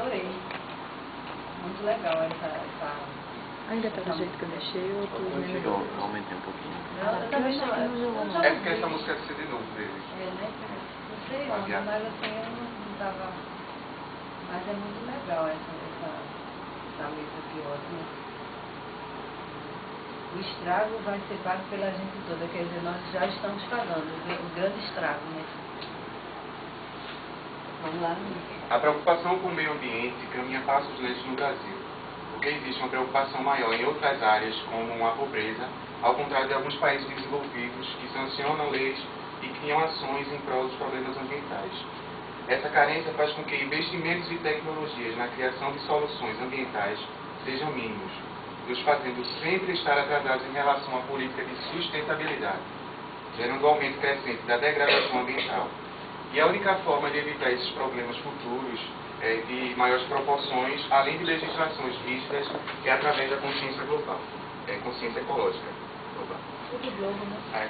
adorei. Muito legal essa Ainda tá do jeito que eu deixei, eu tô vendo. Eu aumentei um pouquinho. eu também não, eu já É porque essa música deve ser de novo dele. né? Não sei onde, mas assim, eu não tava... Mas é muito legal essa letra aqui, ótima. O estrago vai ser pago pela gente toda, quer dizer, nós já estamos pagando o grande estrago, né? Vamos lá, Miguel. A preocupação com o meio ambiente caminha passos lentos no Brasil, porque existe uma preocupação maior em outras áreas, como a pobreza, ao contrário de alguns países desenvolvidos que sancionam leis e criam ações em prol dos problemas ambientais. Essa carência faz com que investimentos e tecnologias na criação de soluções ambientais sejam mínimos, nos fazendo sempre estar atrasados em relação à política de sustentabilidade, gerando um aumento crescente da degradação ambiental. E a única forma de evitar esses problemas futuros de maiores proporções, além de legislações rígidas, é através da consciência global, consciência ecológica global. Tudo globo, né?